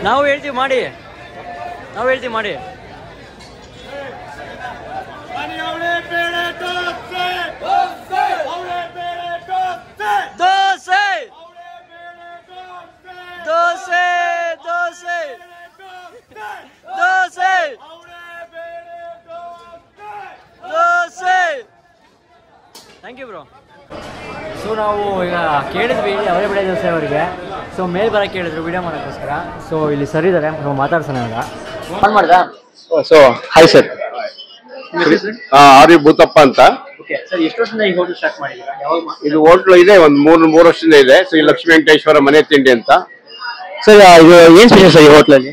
ನಾವು ಹೇಳ್ತೀವಿ ಮಾಡಿ, ನಾವು ಹೇಳ್ತೀವಿ ಮಾಡಿ. Dosa dosa dosa dosa dosa. Thank you bro. So ನಾವು ಈಗ ಕೇಳಿದ್ವಿ ಅವರೇ ಬೆಳೆ ದೋಸೆ ಅವರಿಗೆ. ಸೊ ಮೇಲ್ ಬರೋಕ್ಕೆ ಹೇಳಿದ್ರು ವಿಡಿಯೋ ಮಾಡೋಕ್ಕೋಸ್ಕರ. ಸೊ ಇಲ್ಲಿ ಸರ್ ಇದ್ದಾರೆ, ಮಾತಾಡ್ಸೋಣ ಈಗ. ಫೋನ್ ಮಾಡ್ದಾ? So hi sir, R Bhootappa ಅಂತ. ಸರ್ ಎಷ್ಟು ವರ್ಷದಿಂದ ಈ ಹೋಟೆಲ್ ಸ್ಟಾರ್ಟ್ ಮಾಡಿದ್ದೀರಾ? ಇದು ಹೋಟ್ಲು ಇದೆ, ಒಂದು ಮೂರು ವರ್ಷದಿಂದ ಇದೆ. ಶ್ರೀ ಲಕ್ಷ್ಮೀ ವೆಂಕಟೇಶ್ವರ ಮನೆ ತಿಂಡಿ ಅಂತ. ಸರ್ ಇದು ಏನ್ ಸ್ಪೆಷಲ್ ಸರ್ ಈ ಹೋಟ್ಲಲ್ಲಿ?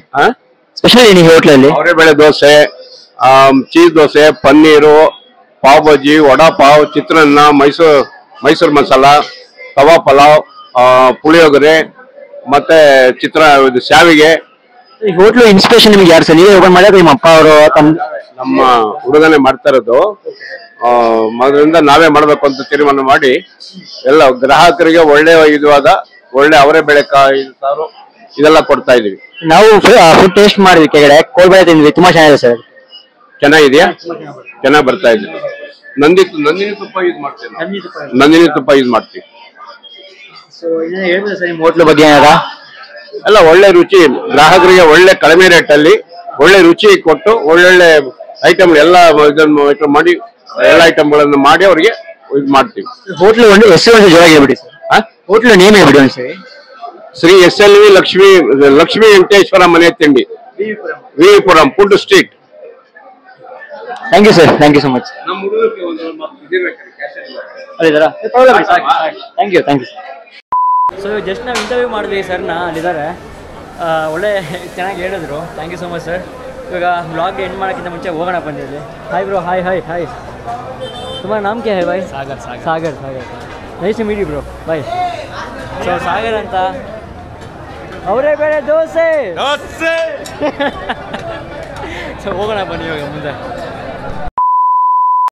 ಸ್ಪೆಷಲ್ ಏನು ಈ ಹೋಟ್ಲಲ್ಲಿ? ಅವರೇ ಬೆಳೆ ದೋಸೆ, ಚೀಸ್ ದೋಸೆ, ಪನ್ನೀರು, ಪಾವ್ ಭಾಜಿ, ವಡಾ ಪಾವ್, ಚಿತ್ರಾನ್ನ, ಮೈಸೂರು ಮಸಾಲ, ತವಾ ಪಲಾವ್, ಪುಳಿಯೋಗರೆ, ಮತ್ತೆ ಶಾವಿಗೆ. ಈ ಹೋಟ್ಲು ಇನ್ಸ್ಪಿರೇಷನ್ ನಿಮ್ಗೆ ಯಾರು ಸರ್? ನೀವೇ ಓಪನ್ ಮಾಡಿದ್ರೆ ನಿಮ್ಮ ಅಪ್ಪ ಅವರು? ನಮ್ಮ ಹುಡುಗನೇ ಮಾಡ್ತಾ ಇರೋದು. ಅದರಿಂದ ನಾವೇ ಮಾಡ್ಬೇಕು ಅಂತ ತೀರ್ಮಾನ ಮಾಡಿ ಎಲ್ಲ ಗ್ರಾಹಕರಿಗೆ ಒಳ್ಳೆ ಅವರೇ ಬೆಳೆ ಸಾರು ಇದೆಲ್ಲ ಕೊಡ್ತಾ ಇದೀವಿ. ನಾವು ಫುಡ್ ಟೇಸ್ಟ್ ಮಾಡಿದ್ವಿ, ಕೆಳಗಡೆ ಕೋಲ್ಬಳೆ ತಿಂದ್ವಿ, ತುಂಬಾ ಚೆನ್ನಾಗಿದೆ ಸರ್. ಚೆನ್ನಾಗಿದೆಯಾ? ಚೆನ್ನಾಗಿ ಬರ್ತಾ ಇದೆ. ನಂದಿನಿ ತುಪ್ಪ ಯೂಸ್ ಮಾಡ್ತೀವಿ. ನಂದಿನಿ ತುಪ್ಪ ಯೂಸ್ ಮಾಡ್ತೀವಿ. ಸೊ ಇನ್ನೇನು ಹೇಳ್ಬೋದು ಸರ್ ನಿಮ್ಮ ಹೋಟ್ಲು ಬಗ್ಗೆ? ಎಲ್ಲ ಒಳ್ಳೆ ರುಚಿ, ಗ್ರಾಹಕರಿಗೆ ಒಳ್ಳೆ ಕಡಿಮೆ ರೇಟಲ್ಲಿ ಒಳ್ಳೆ ರುಚಿ ಕೊಟ್ಟು ಒಳ್ಳೊಳ್ಳೆ ಐಟಮ್ ಎಲ್ಲ ಇದನ್ನು ಮಾಡಿ ಎಲ್ಲ ಐಟಮ್ಗಳನ್ನು ಮಾಡಿ ಅವರಿಗೆ ಇದು ಮಾಡ್ತೀವಿ. ಹೋಟ್ಲು ಒಂದು ಹೆಸರು ಜೋರಾಗಿ ಹೇಳ್ಬಿಡಿ ಸರ್. ಹೋಟ್ಲು ನೇಮ್ ಹೇಳ್ಬಿಡಿ ಒಂದ್ಸರಿ. Shri SLV Lakshmi Venkateshwara Mane Thindi, Vipuram food street. Thank you sir, thank you so much. Thank you thank you. So just ನಾವು ಇಂಟರ್ವ್ಯೂ ಮಾಡಿದ್ವಿ ಸರ್ನ, ಅಲ್ಲಿದ್ದಾರೆ. ಒಳ್ಳೆ ಚೆನ್ನಾಗಿ ಹೇಳಿದ್ರು. ಥ್ಯಾಂಕ್ ಯು ಸೊ ಮಚ್ ಸರ್. ಇವಾಗ ಬ್ಲಾಗ್ ಎಂಡ್ ಮಾಡೋಕ್ಕಿಂತ ಮುಂಚೆ ಹೋಗೋಣ ಬಂದಿಲ್ಲಿ. Hi bro. Hi hi hi. तुम्हारा नाम क्या है भाई? Sagar. Sagar Sagar Sagar nice to meet you bro. Bye. So Sagar ಅಂತ ಅವರೇ ಬೇರೆ ದೋಸೆ. ಸೊ ಹೋಗೋಣ ಬನ್ನಿ ಇವಾಗ ಮುಂದೆ.